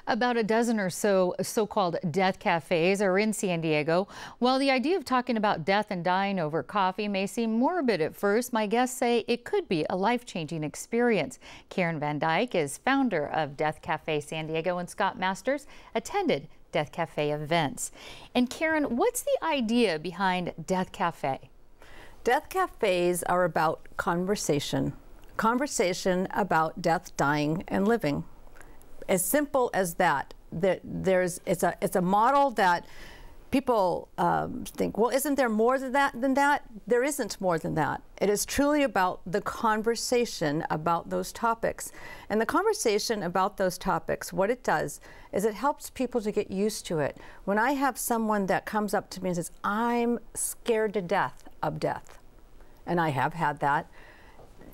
About a dozen or so so-called death cafes are in San Diego. While the idea of talking about death and dying over coffee may seem morbid at first, my guests say it could be a life-changing experience. Karen Van Dyke is founder of Death Cafe San Diego, and Scott Masters attended Death Cafe events. And Karen, what's the idea behind Death Cafe? Death cafes are about conversation. Conversation about death, dying, and living. As simple as that. It's a model that people think, well, isn't there more than that? There isn't more than that. It is truly about the conversation about those topics. And the conversation about those topics, what it does is it helps people to get used to it. When I have someone that comes up to me and says, I'm scared to death of death, and I have had that,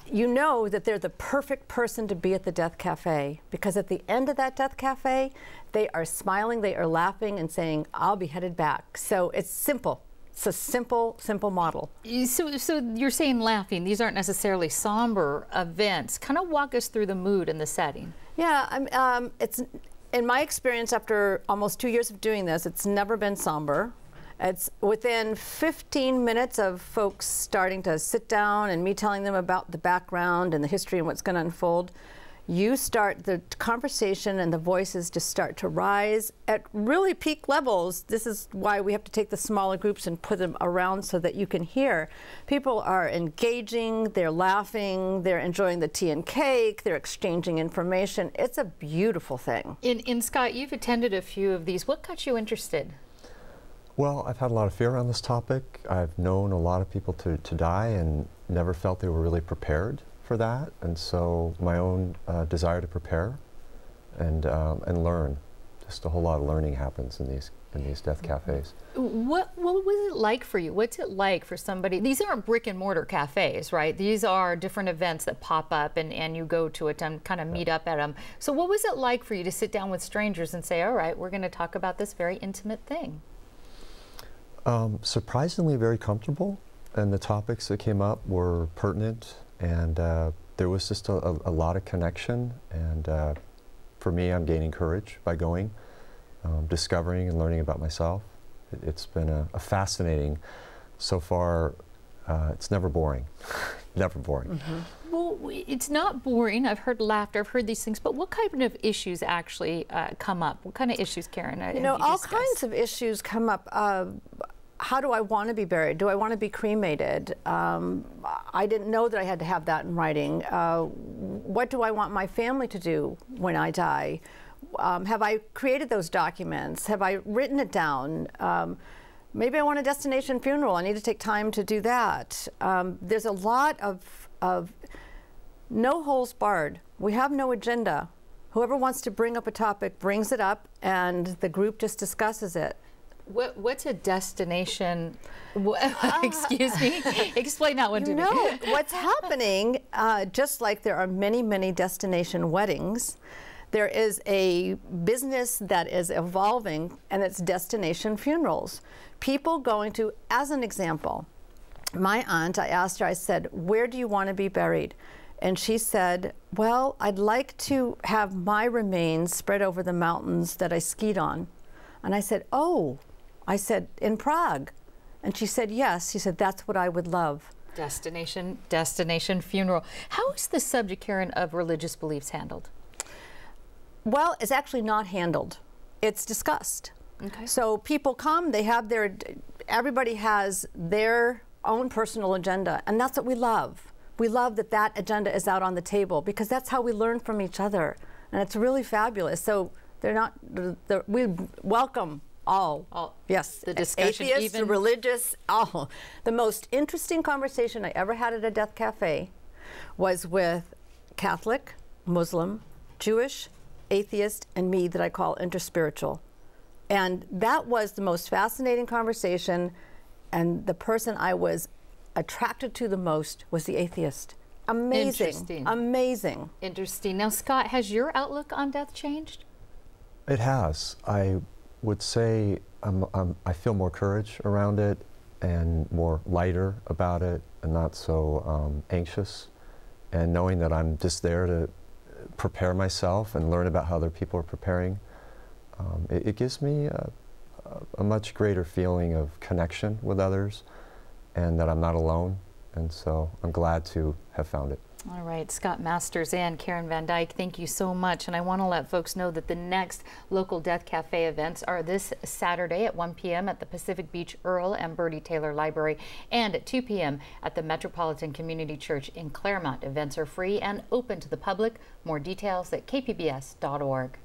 you know that they're the perfect person to be at the Death Cafe, because at the end of that Death Cafe, they are smiling, they are laughing and saying, I'll be headed back. So it's simple. It's a simple model. So you're saying laughing. These aren't necessarily somber events. Kind of walk us through the mood and the setting. Yeah, it's, in my experience, after almost 2 years of doing this, it's never been somber. It's within 15 minutes of folks starting to sit down and me telling them about the background and the history and what's going to unfold. You start the conversation and the voices just start to rise at really peak levels. This is why we have to take the smaller groups and put them around so that you can hear. People are engaging, they're laughing, they're enjoying the tea and cake, they're exchanging information. It's a beautiful thing. In Scott, you've attended a few of these. What got you interested? Well, I've had a lot of fear around this topic. I've known a lot of people to die and never felt they were really prepared for that. And so my own desire to prepare and learn. Just a whole lot of learning happens in these death cafes. What was it like for you? What's it like for somebody? These aren't brick and mortar cafes, right? These are different events that pop up and you go to it and kind of meet up at them. So what was it like for you to sit down with strangers and say, all right, we're going to talk about this very intimate thing? Surprisingly very comfortable, and the topics that came up were pertinent, and there was just a lot of connection, and for me, I'm gaining courage by going, discovering and learning about myself. It's been a fascinating, so far, it's never boring, never boring. Mm-hmm. Well, it's not boring. I've heard laughter, I've heard these things, but what kind of issues actually come up? What kind of issues, Karen? You know, all kinds of issues come up. How do I want to be buried? Do I want to be cremated? I didn't know that I had to have that in writing. What do I want my family to do when I die? Have I created those documents? Have I written it down? Maybe I want a destination funeral. I need to take time to do that. There's a lot of no holes barred. We have no agenda. Whoever wants to bring up a topic brings it up, and the group just discusses it. What's a destination? Excuse me. Explain that one to me. You know, what's happening, just like there are many destination weddings, there is a business that is evolving, and it's destination funerals. People going to, as an example, my aunt, I asked her, I said, where do you want to be buried? And she said, well, I'd like to have my remains spread over the mountains that I skied on. And I said, oh. I said, in Prague. And she said, yes. She said, that's what I would love. Destination funeral. How is the subject, Karen, of religious beliefs handled? Well, it's actually not handled. It's discussed. Okay. So people come, they have everybody has their own personal agenda, and that's what we love. We love that that agenda is out on the table, because that's how we learn from each other, and it's really fabulous. So we welcome all. Yes, the discussion, atheists, even religious, all. The most interesting conversation I ever had at a Death Cafe was with Catholic, Muslim, Jewish, atheist, and me that I call interspiritual. And that was the most fascinating conversation, and the person I was attracted to the most was the atheist. Amazing. Interesting. Amazing. Interesting. Now, Scott, has your outlook on death changed? It has. I would say I feel more courage around it and more lighter about it and not so anxious, and knowing that I'm just there to prepare myself and learn about how other people are preparing. It gives me a much greater feeling of connection with others and that I'm not alone. And so I'm glad to have found it. All right, Scott Masters and Karen Van Dyke, thank you so much. And I want to let folks know that the next local Death Cafe events are this Saturday at 1 p.m. at the Pacific Beach Earl and Bertie Taylor Library and at 2 p.m. at the Metropolitan Community Church in Clairemont. Events are free and open to the public. More details at kpbs.org.